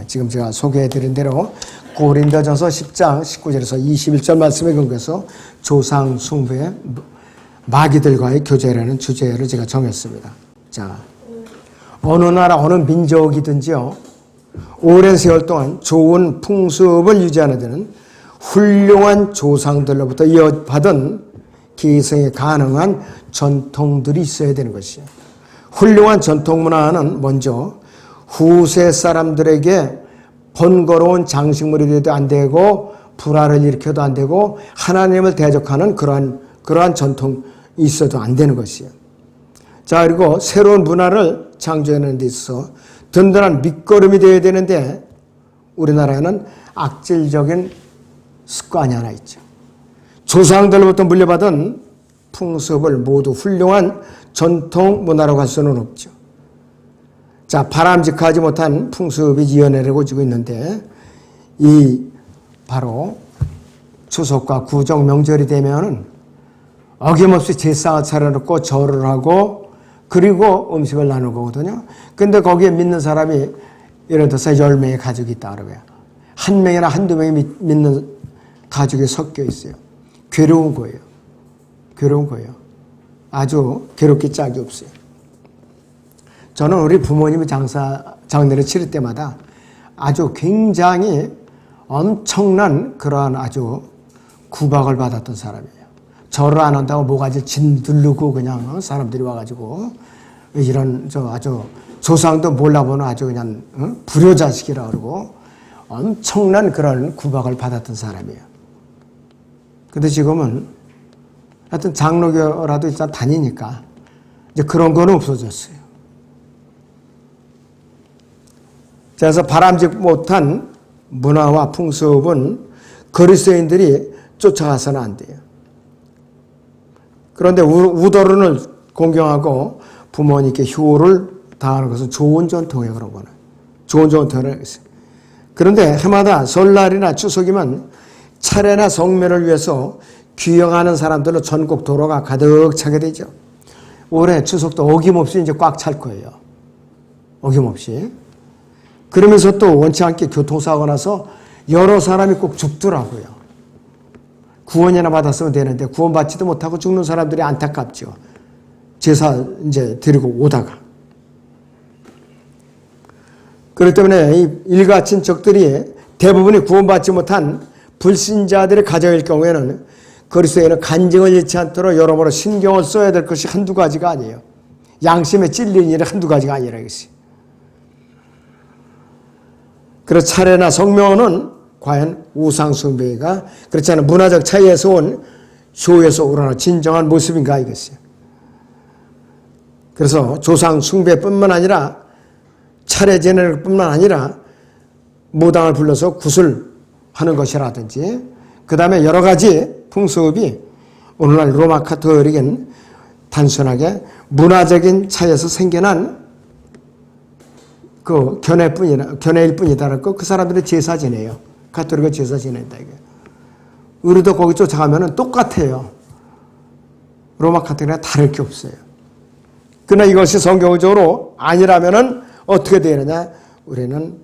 지금 제가 소개해드린 대로 고린도전서 10장 19절에서 21절 말씀에 근거해서 조상 숭배 마귀들과의 교제라는 주제를 제가 정했습니다. 자, 어느 나라 어느 민족이든지요, 오랜 세월 동안 좋은 풍습을 유지하는 데는 훌륭한 조상들로부터 이어받은 기성이 가능한 전통들이 있어야 되는 것이에요. 훌륭한 전통 문화는 먼저 후세 사람들에게 번거로운 장식물이 되어도 안 되고 불화를 일으켜도 안 되고 하나님을 대적하는 그러한 전통이 있어도 안 되는 것이에요. 자, 그리고 새로운 문화를 창조하는 데 있어서 든든한 밑거름이 되어야 되는데 우리나라에는 악질적인 습관이 하나 있죠. 조상들로부터 물려받은 풍습을 모두 훌륭한 전통 문화라고 할 수는 없죠. 자, 바람직하지 못한 풍습이 이어내려고 지고 있는데, 이 바로 추석과 구정 명절이 되면은 어김없이 제상을 차려놓고 절을 하고 그리고 음식을 나누는 거거든요. 근데 거기에 믿는 사람이 예를 들어서 10명의 가족이 있다 그러고요. 한 명이나 한두 명이 믿는 가족이 섞여 있어요. 괴로운 거예요. 괴로운 거예요. 아주 괴롭게 짝이 없어요. 저는 우리 부모님이 장례를 치를 때마다 아주 굉장히 엄청난 그러한 아주 구박을 받았던 사람이에요. 절을 안 한다고 모가지 짓누르고 그냥 사람들이 와가지고 이런 아주 조상도 몰라보는 아주 그냥 불효자식이라 그러고 엄청난 그런 구박을 받았던 사람이에요. 근데 지금은 하여튼 장로교라도 일단 다니니까 이제 그런 거는 없어졌어요. 그래서 바람직 못한 문화와 풍습은 그리스도인들이 쫓아가서는 안 돼요. 그런데 우도른을 공경하고 부모님께 효를 다하는 것은 좋은 전통이에요. 그런 거는 좋은 전통이라고 했어요. 그런데 해마다 설날이나 추석이면 차례나 성묘를 위해서 귀영하는 사람들로 전국 도로가 가득 차게 되죠. 올해 추석도 어김없이 이제 꽉 찰 거예요. 어김없이. 그러면서 또 원치 않게 교통사고가 나서 여러 사람이 꼭 죽더라고요. 구원이나 받았으면 되는데 구원받지도 못하고 죽는 사람들이 안타깝죠. 제사 이제 드리고 오다가. 그렇기 때문에 이 일가친 적들이 대부분이 구원받지 못한 불신자들의 가정일 경우에는 그리스도인은 간증을 잃지 않도록 여러모로 신경을 써야 될 것이 한두 가지가 아니에요. 양심에 찔리는 일이 한두 가지가 아니라 이것이. 그래서 차례나 성묘는 과연 우상숭배가 그렇지 않은 문화적 차이에서 온 쇼에서 우러나 진정한 모습인가 이것이요. 그래서 조상숭배뿐만 아니라 차례 지내는 뿐만 아니라 무당을 불러서 구슬하는 것이라든지 그 다음에 여러 가지 풍습이 오늘날 로마 카톨릭은 단순하게 문화적인 차이에서 생겨난 그 견해일 뿐이다라는 거, 그 사람들이 제사 지내요. 가톨릭은 제사 지낸다 이게. 우리도 거기 쫓아가면은 똑같아요. 로마 카톨릭이랑 다를 게 없어요. 그러나 이것이 성경적으로 아니라면은 어떻게 되느냐? 우리는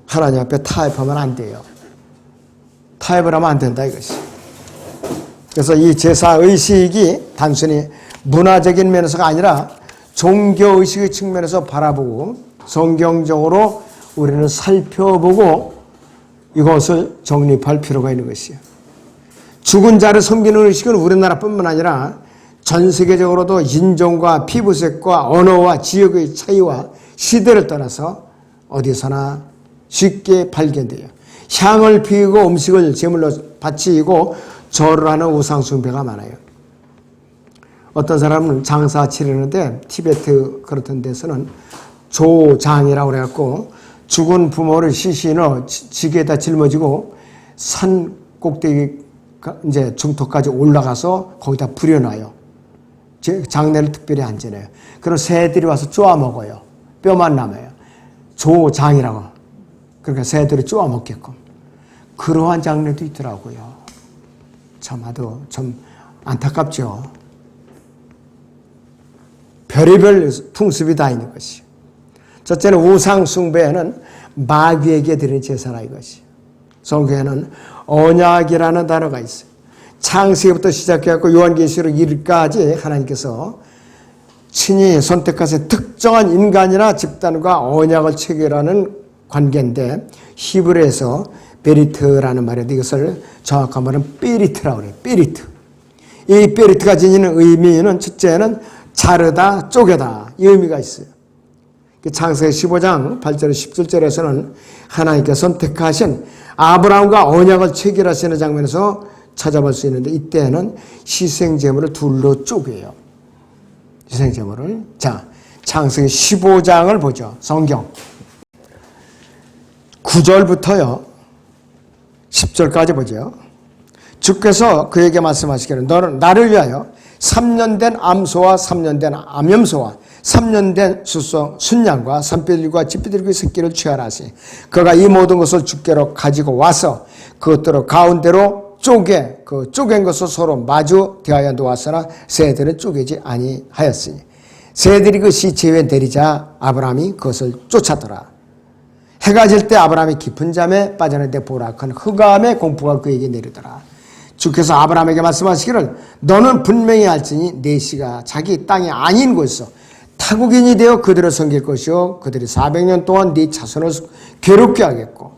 하나님 앞에 타협하면 안 돼요. 타협을 하면 안 된다 이것이. 그래서 이 제사 의식이 단순히 문화적인 면에서가 아니라 종교 의식의 측면에서 바라보고 성경적으로 우리는 살펴보고 이것을 정립할 필요가 있는 것이에요. 죽은 자를 섬기는 의식은 우리나라뿐만 아니라 전 세계적으로도 인종과 피부색과 언어와 지역의 차이와 시대를 떠나서 어디서나 쉽게 발견돼요. 향을 피우고 음식을 제물로 바치고 절을 하는 우상숭배가 많아요. 어떤 사람은 장사 치르는데 티베트 그렇던 데서는 조장이라고 그래갖고 죽은 부모를 시신을 지게에다 짊어지고 산 꼭대기 이제 중턱까지 올라가서 거기다 부려놔요. 장례를 특별히 안 지내요. 그럼 새들이 와서 쪼아 먹어요. 뼈만 남아요. 조장이라고. 그러니까 새들이 쪼아 먹게끔. 그러한 장례도 있더라고요. 참 아주 좀 안타깝죠. 별의별 풍습이 다 있는 것이요. 첫째는 우상 숭배는 마귀에게 드린 제사라 이것이. 성경에는 언약이라는 단어가 있어요. 창세기부터 시작해서 요한계시록 1까지 하나님께서 친히 선택하신 특정한 인간이나 집단과 언약을 체결하는 관계인데 히브리에서 베리트라는 말인데 이것을 정확한 말은 베리트라고 그래요. 베리트. 이 베리트가 지니는 의미는 첫째는 자르다, 쪼개다 이 의미가 있어요. 창세기 15장 8절 17절에서는 하나님께 선택하신 아브라함과 언약을 체결하시는 장면에서 찾아볼 수 있는데 이때는 희생제물을 둘로 쪼개요. 희생제물을. 자, 창세기 15장을 보죠. 성경. 9절부터요. 10절까지 보죠. 주께서 그에게 말씀하시기를 너는 나를 위하여 3년 된 암소와 3년 된 암염소와 3년 된 순양과 산비둘기와 집비둘기 새끼를 취하라 하시니 그가 이 모든 것을 주께로 가지고 와서 그것들을 가운데로 그 쪼갠 것을 서로 마주 대하여 놓았으나 새들은 쪼개지 아니하였으니 새들이 그 시체 위에 내리자 아브라함이 그것을 쫓았더라. 해가 질 때 아브라함이 깊은 잠에 빠졌는데 보라 큰 흑암의 공포가 그에게 내리더라. 주께서 아브라함에게 말씀하시기를 너는 분명히 알지니 내 씨가 자기 땅이 아닌 곳에서 타국인이 되어 그들을 섬길 것이요 그들이 400년 동안 네 자손을 괴롭게 하겠고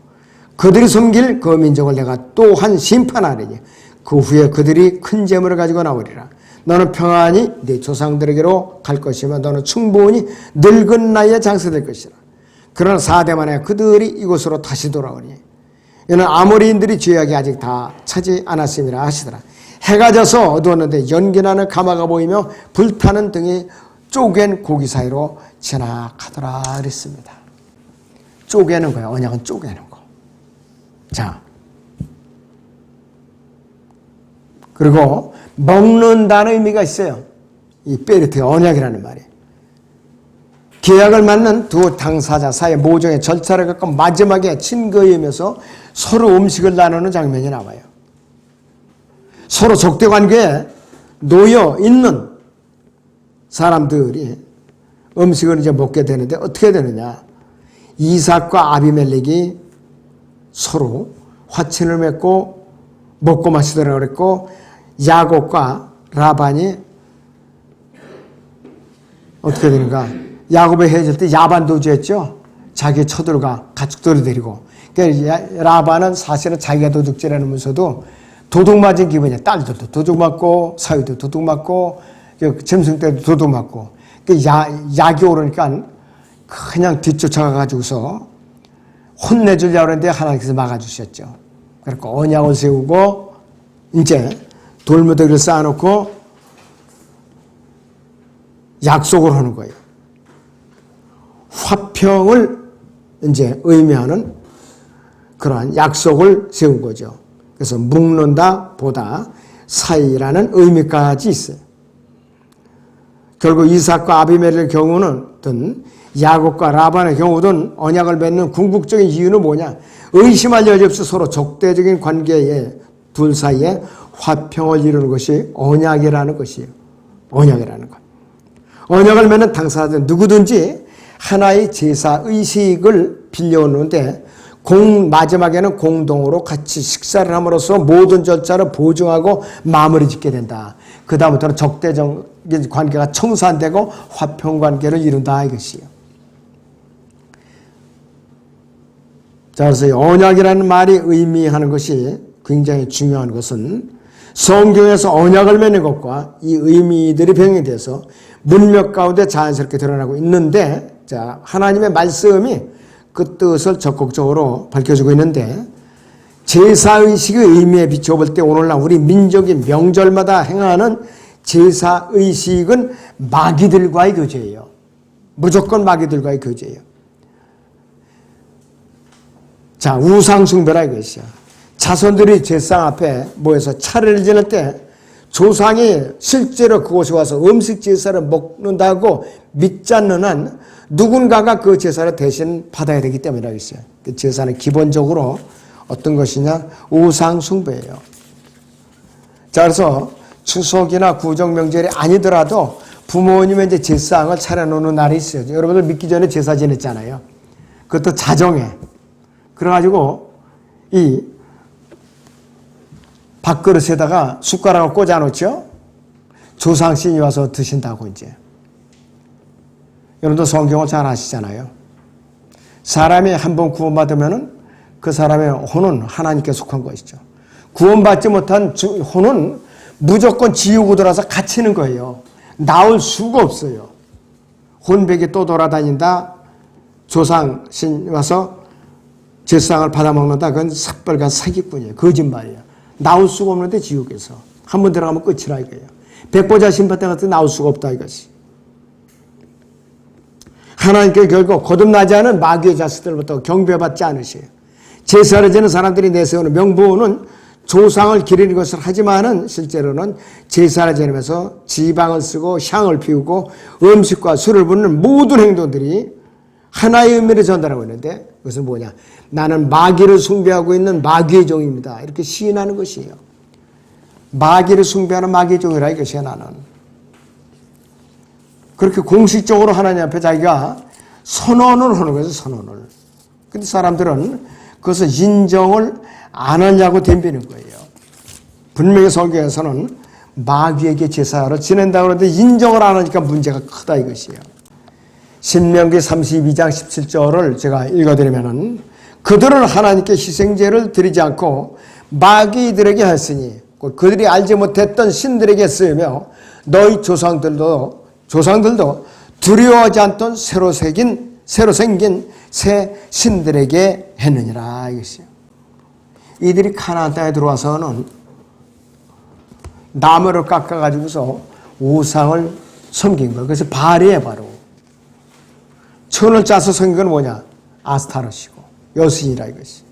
그들이 섬길 그 민족을 내가 또한 심판하리니 그 후에 그들이 큰 재물을 가지고 나오리라. 너는 평안히 네 조상들에게로 갈 것이며 너는 충분히 늙은 나이에 장사될 것이라. 그러나 4대 만에 그들이 이곳으로 다시 돌아오니 이는 아모리인들이 죄악이 아직 다 차지 않았음이라 하시더라. 해가 져서 어두웠는데 연기나는 가마가 보이며 불타는 등이 쪼갠 고기 사이로 지나가더라 그랬습니다. 쪼개는 거예요. 언약은 쪼개는 거. 자, 그리고 먹는다는 의미가 있어요. 이 베르트의 언약이라는 말이. 계약을 맺는 두 당사자 사이의 모종의 절차를 갖고 마지막에 친거이면서 서로 음식을 나누는 장면이 나와요. 서로 적대 관계에 놓여 있는 사람들이 음식을 이제 먹게 되는데 어떻게 되느냐. 이삭과 아비멜렉이 서로 화친을 맺고 먹고 마시더라고 그랬고 야곱과 라반이 어떻게 되는가. 야곱이 헤어질 때 야반도주했죠. 자기 처들과 가축들을 데리고. 그러니까 라반은 사실은 자기가 도둑질하면서도 도둑 맞은 기분이야. 딸들도 도둑 맞고 사위도 도둑 맞고 짐승 때도 도둑 맞고. 약이 오르니까 그냥 뒤쫓아가가지고서 혼내주려고 하는데 하나님께서 막아주셨죠. 그러니까 언약을 세우고 이제 돌무더기를 쌓아놓고 약속을 하는 거예요. 화평을 이제 의미하는 그러한 약속을 세운 거죠. 그래서 묶는다 보다 사이라는 의미까지 있어요. 결국 이삭과 아비멜의 경우는 야곱과 라반의 경우든 언약을 맺는 궁극적인 이유는 뭐냐? 의심할 여지 없이 서로 적대적인 관계에 둘 사이에 화평을 이루는 것이 언약이라는 것이에요. 언약이라는 것. 언약을 맺는 당사자들 누구든지 하나의 제사 의식을 빌려오는데 마지막에는 공동으로 같이 식사를 함으로써 모든 절차를 보증하고 마무리 짓게 된다. 그 다음부터는 적대적인 관계가 청산되고 화평 관계를 이룬다 이것이에요. 자, 그래서 언약이라는 말이 의미하는 것이 굉장히 중요한 것은 성경에서 언약을 맺는 것과 이 의미들이 병행돼서 문맥 가운데 자연스럽게 드러나고 있는데, 자, 하나님의 말씀이 그 뜻을 적극적으로 밝혀주고 있는데, 제사의식의 의미에 비춰볼 때 오늘날 우리 민족이 명절마다 행하는 제사의식은 마귀들과의 교제예요. 무조건 마귀들과의 교제예요. 자, 우상숭배라 이것이야. 자손들이 제상 앞에 모여서 차례를 지낼 때 조상이 실제로 그곳에 와서 음식 제사를 먹는다고 믿지 않는 한 누군가가 그 제사를 대신 받아야 되기 때문이라 했어요. 그 제사는 기본적으로 어떤 것이냐? 우상숭배예요. 자, 그래서 추석이나 구정명절이 아니더라도 부모님의 이제 제상을 차려놓는 날이 있어요. 여러분들 믿기 전에 제사 지냈잖아요. 그것도 자정에. 그래가지고 이 밥그릇에다가 숟가락을 꽂아놓죠. 조상신이 와서 드신다고 이제. 여러분도 성경을 잘 아시잖아요. 사람이 한 번 구원받으면은 그 사람의 혼은 하나님께 속한 것이죠. 구원받지 못한 혼은 무조건 지옥으로 들어서 갇히는 거예요. 나올 수가 없어요. 혼백이 또 돌아다닌다. 조상신 와서 제상을 받아먹는다. 그건 삭발과 사기꾼이에요. 거짓말이에요. 나올 수가 없는데 지옥에서. 한 번 들어가면 끝이라 이거예요. 백보자 신밧드 같은 나올 수가 없다 이것이. 하나님께 결국 거듭나지 않은 마귀의 자식들부터 경배받지 않으세요. 제사를 지는 사람들이 내세우는 명부는 조상을 기리는 것을 하지만은 실제로는 제사를 지내면서 지방을 쓰고 향을 피우고 음식과 술을 붓는 모든 행동들이 하나의 의미를 전달하고 있는데 그것은 뭐냐? 나는 마귀를 숭배하고 있는 마귀의 종입니다. 이렇게 시인하는 것이에요. 마귀를 숭배하는 마귀의 종이라 이것이야 나는. 그렇게 공식적으로 하나님 앞에 자기가 선언을 하는 거죠. 선언을. 근데 사람들은 그것을 인정을 안 하냐고 덤비는 거예요. 분명히 성경에서는 마귀에게 제사를 지낸다고 하는데 인정을 안 하니까 문제가 크다 이것이에요. 신명기 32장 17절을 제가 읽어드리면은 그들은 하나님께 희생제를 드리지 않고 마귀들에게 했으니 그들이 알지 못했던 신들에게 쓰이며 너희 조상들도 두려워하지 않던 새로 생긴 새 신들에게 했느니라 이것이요. 이들이 가나안 땅에 들어와서는 나무를 깎아가지고서 우상을 섬긴 거예요. 그래서 바알이에요 바로. 천을 짜서 섬긴 건 뭐냐? 아스타롯이고 여신이라 이것이.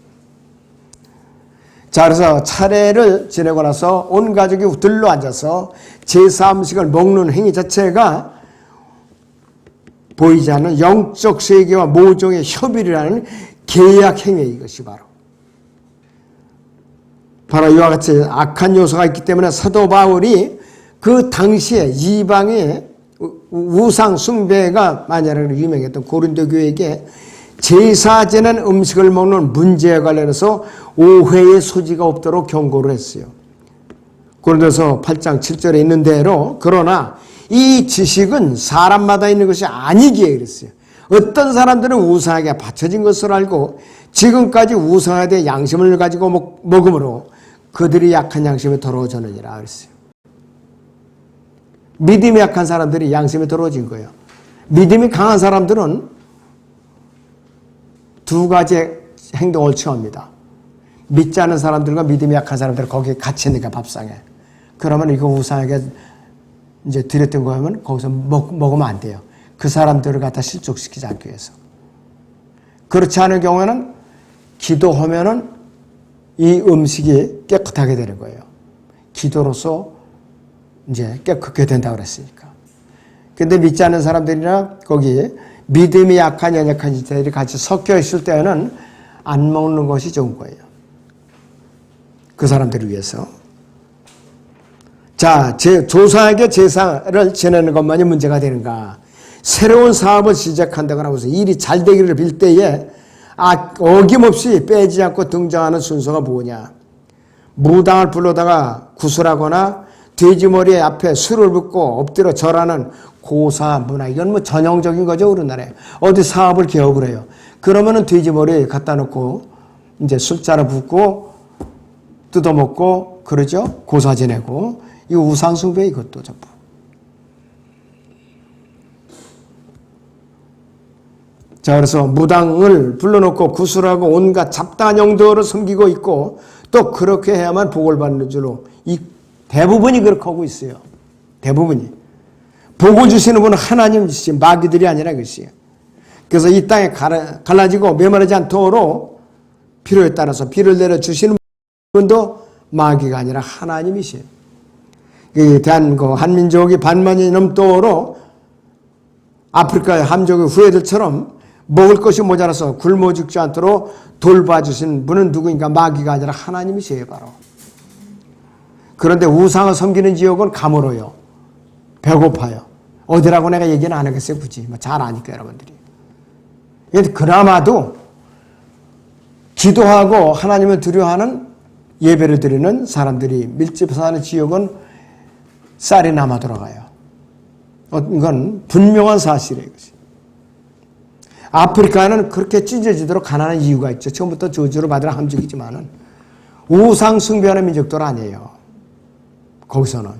자, 그래서 차례를 지내고 나서 온 가족이 들러 앉아서 제사 음식을 먹는 행위 자체가 보이지 않는 영적 세계와 모종의 협의라는 계약 행위 이것이 바로 이와 같이 악한 요소가 있기 때문에 사도 바울이 그 당시에 이방의 우상 숭배가 만연하게 유명했던 고린도 교회에게 제사 지낸 음식을 먹는 문제에 관련해서 오해의 소지가 없도록 경고를 했어요. 고린도서 8장 7절에 있는 대로 그러나 이 지식은 사람마다 있는 것이 아니기에 그랬어요. 어떤 사람들은 우상에게 바쳐진 것을 알고 지금까지 우상에 대해 양심을 가지고 먹음으로 그들이 약한 양심이 더러워졌느니라 그랬어요. 믿음이 약한 사람들이 양심이 더러워진 거예요. 믿음이 강한 사람들은 두 가지 행동을 취합니다. 믿지 않는 사람들과 믿음이 약한 사람들은 거기에 갇히니까 밥상에. 그러면 이거 우상에게 이제 드렸던 거면 거기서 먹으면 안 돼요. 그 사람들을 갖다 실족시키지 않기 위해서. 그렇지 않은 경우에는 기도하면은 이 음식이 깨끗하게 되는 거예요. 기도로서 이제 깨끗하게 된다고 그랬으니까. 근데 믿지 않는 사람들이나 거기 믿음이 약한 연약한 자들이 같이 섞여 있을 때는 안 먹는 것이 좋은 거예요. 그 사람들을 위해서. 자, 조상에게 제사를 지내는 것만이 문제가 되는가? 새로운 사업을 시작한다거나 무슨 일이 잘 되기를 빌 때에 어김없이 빼지 않고 등장하는 순서가 뭐냐? 무당을 불러다가 구슬하거나 돼지머리 앞에 술을 붓고 엎드려 절하는 고사 문화. 이건 뭐 전형적인 거죠, 우리나라에. 어디 사업을 개업을 해요. 그러면은 돼지머리에 갖다 놓고 이제 술자를 붓고 뜯어먹고 그러죠? 고사 지내고. 이 우상숭배 이것도 전부. 자, 그래서 무당을 불러놓고 구슬하고 온갖 잡다한 영도를 섬기고 있고 또 그렇게 해야만 복을 받는 줄로 이 대부분이 그렇게 하고 있어요. 대부분이. 복을 주시는 분은 하나님이시지 마귀들이 아니라 그것이에요. 그래서 이 땅에 갈라지고 메마르지 않도록 필요에 따라서 비를 내려주시는 분도 마귀가 아니라 하나님이시에요. 이 한민족이 반만이 넘도록 아프리카의 함족의 후예들처럼 먹을 것이 모자라서 굶어 죽지 않도록 돌봐주신 분은 누구인가? 마귀가 아니라 하나님이시에요, 바로. 그런데 우상을 섬기는 지역은 가물어요. 배고파요. 어디라고 내가 얘기는 안 하겠어요, 굳이. 뭐 잘 아니까, 여러분들이. 그나마도 기도하고 하나님을 두려워하는 예배를 드리는 사람들이 밀집해서 사는 지역은 쌀이 남아 돌아가요. 이건 분명한 사실이에요. 이것이. 아프리카는 그렇게 찢어지도록 가난한 이유가 있죠. 처음부터 저주를 받으라 함정이지만은 우상 숭배하는 민족들 아니에요. 거기서는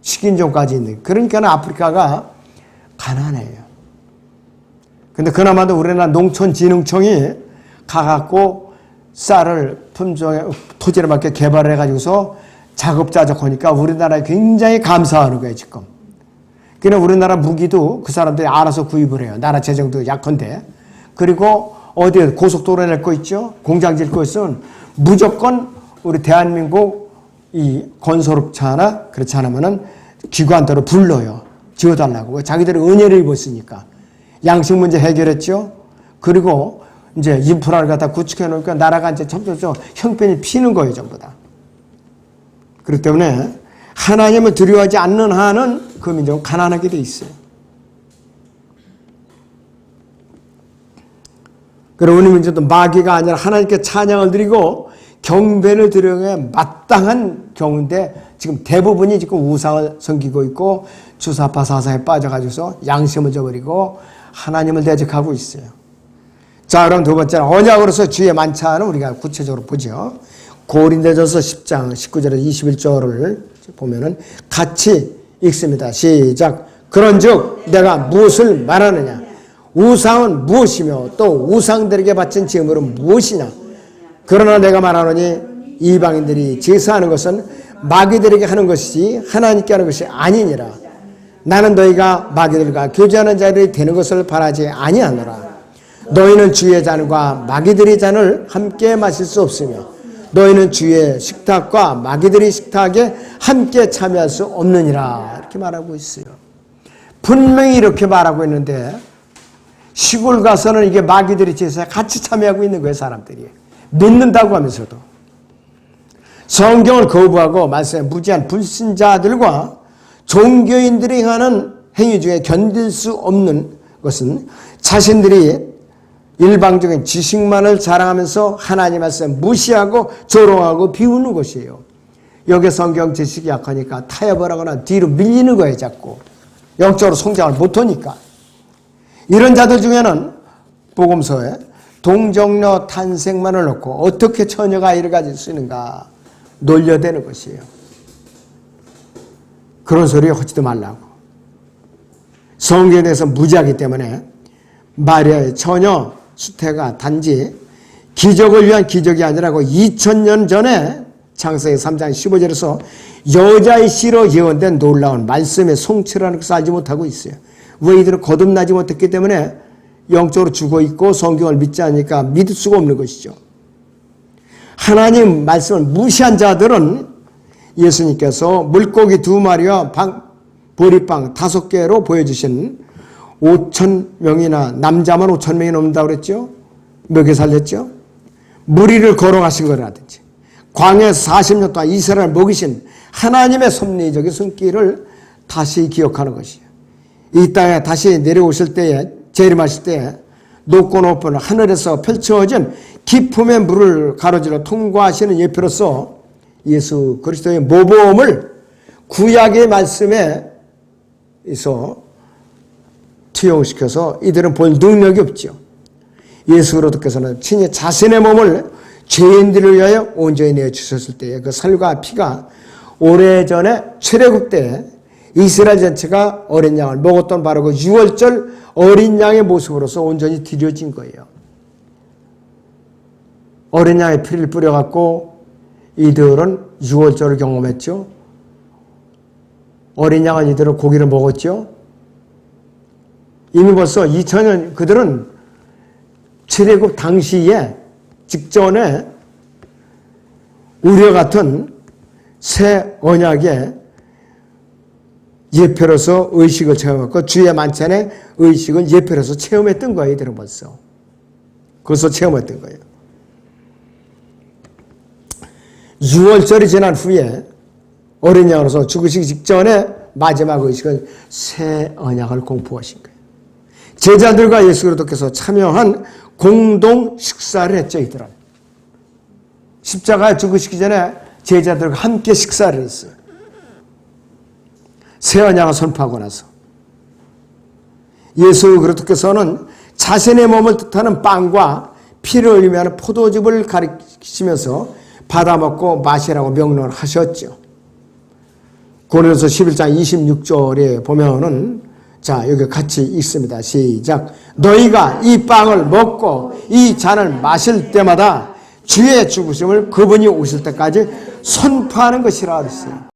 식인종까지 있는. 그러니까 아프리카가 가난해요. 근데 그나마도 우리나라 농촌진흥청이 가갖고 쌀을 품종에 토지를 맞게 개발을 해가지고서 자급자족하니까 우리나라에 굉장히 감사하는 거예요, 지금. 그러니까 우리나라 무기도 그 사람들이 알아서 구입을 해요. 나라 재정도 약한데. 그리고 어디에 고속도로 낼 거 있죠? 공장 질 거 있으면 무조건 우리 대한민국 이 건설업체나 그렇지 않으면은 기관대로 불러요. 지어달라고. 자기들이 은혜를 입었으니까. 양식 문제 해결했죠? 그리고 이제 인프라를 갖다 구축해 놓으니까 나라가 이제 점점 형편이 피는 거예요, 전부 다. 그렇기 때문에 하나님을 두려워하지 않는 한은 그 민족은 가난하게 돼 있어요. 그리고 우리 민족도 마귀가 아니라 하나님께 찬양을 드리고 경배를 드리는 마땅한 경우인데 지금 대부분이 지금 우상을 섬기고 있고 주사파 사상에 빠져가지고서 양심을 저버리고 하나님을 대적하고 있어요. 자, 그럼 두 번째는 언약으로서 주의 만찬을 우리가 구체적으로 보죠. 고린도전서 10장 19절에서 21절을 보면은 같이 읽습니다. 시작. 그런즉 내가 무엇을 말하느냐? 우상은 무엇이며 또 우상들에게 바친 제물은 무엇이냐? 그러나 내가 말하노니 이방인들이 제사하는 것은 마귀들에게 하는 것이지 하나님께 하는 것이 아니니라. 나는 너희가 마귀들과 교제하는 자들이 되는 것을 바라지 아니하노라. 너희는 주의 잔과 마귀들의 잔을 함께 마실 수 없으며 너희는 주의 식탁과 마귀들의 식탁에 함께 참여할 수 없느니라. 이렇게 말하고 있어요. 분명히 이렇게 말하고 있는데 시골 가서는 이게 마귀들이 제사에 같이 참여하고 있는 거예요, 사람들이. 믿는다고 하면서도. 성경을 거부하고 말씀에 무지한 불신자들과 종교인들이 하는 행위 중에 견딜 수 없는 것은 자신들이 일방적인 지식만을 자랑하면서 하나님 말씀 무시하고 조롱하고 비우는 것이에요. 여기 성경 지식이 약하니까 타협을 하거나 뒤로 밀리는 거예요, 자꾸. 영적으로 성장을 못하니까. 이런 자들 중에는 복음서에 동정녀 탄생만을 놓고 어떻게 처녀가 아이를 가질 수 있는가 놀려대는 것이에요. 그런 소리 하지도 말라고. 성경에 대해서 무지하기 때문에 마리아의 처녀 수태가 단지 기적을 위한 기적이 아니라고 2000년 전에 창세기 3장 15절에서 여자의 씨로 예언된 놀라운 말씀의 성취라는 것을 알지 못하고 있어요. 왜 이들은 거듭나지 못했기 때문에 영적으로 죽어있고 성경을 믿지 않으니까 믿을 수가 없는 것이죠. 하나님 말씀을 무시한 자들은 예수님께서 물고기 2마리와 보리빵 5개로 보여주신 5,000명이나 남자만 5,000명이 넘는다고 그랬죠. 먹여 살렸죠. 무리를 걸어가신 거라든지 광야에서 40년 동안 이스라엘을 먹이신 하나님의 섭리적인 손길을 다시 기억하는 것이에요. 이 땅에 다시 내려오실 때에 재림하실 때에 높고 높은 하늘에서 펼쳐진 기품의 물을 가로질러 통과하시는 예표로서 예수 그리스도의 모범을 구약의 말씀에서 투영시켜서 이들은 볼 능력이 없죠. 예수 그리스도께서는 친히 자신의 몸을 죄인들을 위하여 온전히 내어주셨을 때에 그 살과 피가 오래전에 출애굽 때 이스라엘 전체가 어린 양을 먹었던 바로 그 6월절 어린 양의 모습으로서 온전히 드려진 거예요. 어린 양의 피를 뿌려갖고 이들은 6월절을 경험했죠. 어린 양은 이들은 고기를 먹었죠. 이미 벌써 2000년 그들은 출애굽 당시에 직전에 우리와 같은 새 언약의 예표로서 의식을 체험했고 주의 만찬의 의식을 예표로서 체험했던 거예요. 이들은 벌써. 그것을 체험했던 거예요. 6월절이 지난 후에 어린 양으로서 죽으시기 직전에 마지막 의식은 새 언약을 공포하신 거예요. 제자들과 예수 그리스도께서 참여한 공동 식사를 했죠. 이들은 십자가에 죽으시기 전에 제자들과 함께 식사를 했어요. 새 언약을 선포하고 나서 예수 그리스도께서는 자신의 몸을 뜻하는 빵과 피를 의미하는 포도즙을 가리키시면서 받아먹고 마시라고 명령을 하셨죠. 고린도서 11장 26절에 보면은 자, 여기 같이 읽습니다. 시작. 너희가 이 빵을 먹고 이 잔을 마실 때마다 주의 죽으심을 그분이 오실 때까지 선포하는 것이라 그랬어요.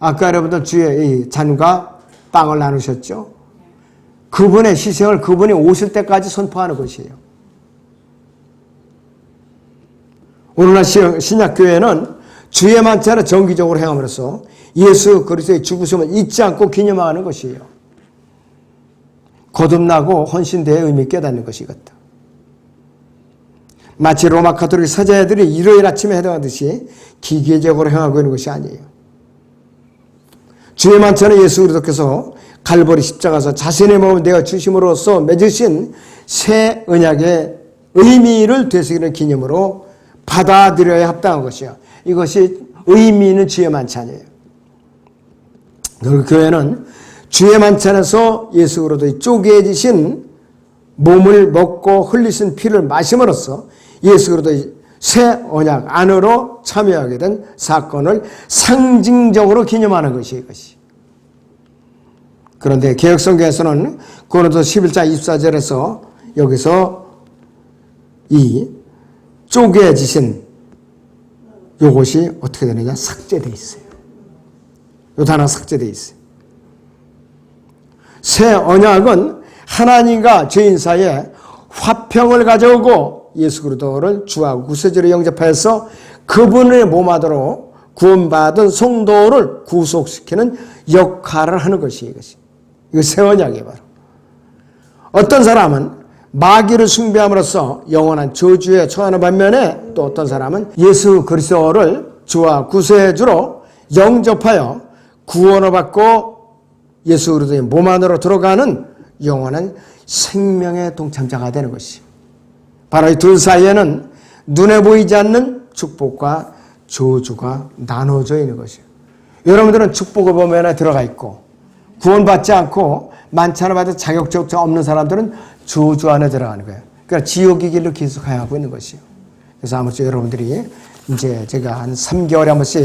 아까 여러분들 주의 이 잔과 빵을 나누셨죠? 그분의 희생을 그분이 오실 때까지 선포하는 것이에요. 오늘날 신약교회는 주의 만찬을 정기적으로 행함으로써 예수 그리스도의 죽으심을 잊지 않고 기념하는 것이에요. 거듭나고 헌신대의 의미 깨닫는 것이겠다. 마치 로마 가톨릭 사제들이 일요일 아침에 해당하듯이 기계적으로 행하고 있는 것이 아니에요. 주의 만찬은 예수 그리스도께서 갈보리 십자가에서 자신의 몸을 내어 주심으로써 맺으신 새 언약의 의미를 되새기는 기념으로 받아들여야 합당한 것이요. 이것이 의미 있는 주의 만찬이에요. 그리고 교회는 주의 만찬에서 예수 그리스도의 쪼개지신 몸을 먹고 흘리신 피를 마심으로써 예수 그리스도의 새 언약 안으로 참여하게 된 사건을 상징적으로 기념하는 것이 이것이. 그런데 개혁성경에서는 고린도서 11장 24절에서 여기서 이 쪼개지신 요것이 어떻게 되느냐? 삭제되어 있어요. 요 단어가 삭제되어 있어요. 새 언약은 하나님과 죄인 사이에 화평을 가져오고 예수 그리스도를 주와 구세주로 영접하여서 그분의 몸하도록 구원받은 성도를 구속시키는 역할을 하는 것이 이것이. 이거 새 언약이에요. 바로. 어떤 사람은 마귀를 숭배함으로써 영원한 저주에 처하는 반면에 또 어떤 사람은 예수 그리스도를 주와 구세주로 영접하여 구원을 받고 예수 그리스도의 몸 안으로 들어가는 영원한 생명의 동참자가 되는 것이. 바로 이 둘 사이에는 눈에 보이지 않는 축복과 저주가 나눠져 있는 것이에요. 여러분들은 축복의 범위 안에 들어가 있고 구원받지 않고 만찬을 받을 자격조차 없는 사람들은 저주 안에 들어가는 거예요. 그러니까 지옥의 길로 계속 가야 하고 있는 것이에요. 그래서 아무쪼록 여러분들이 이제 제가 한 3개월에 한 번씩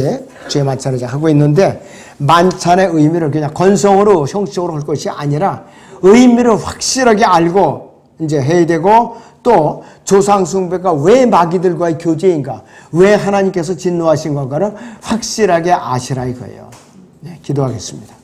주의 만찬을 하고 있는데 만찬의 의미를 그냥 건성으로 형식적으로 할 것이 아니라 의미를 확실하게 알고 이제 해야 되고 또 조상숭배가 왜 마귀들과의 교제인가, 왜 하나님께서 진노하신 건가를 확실하게 아시라 이거예요. 네, 기도하겠습니다.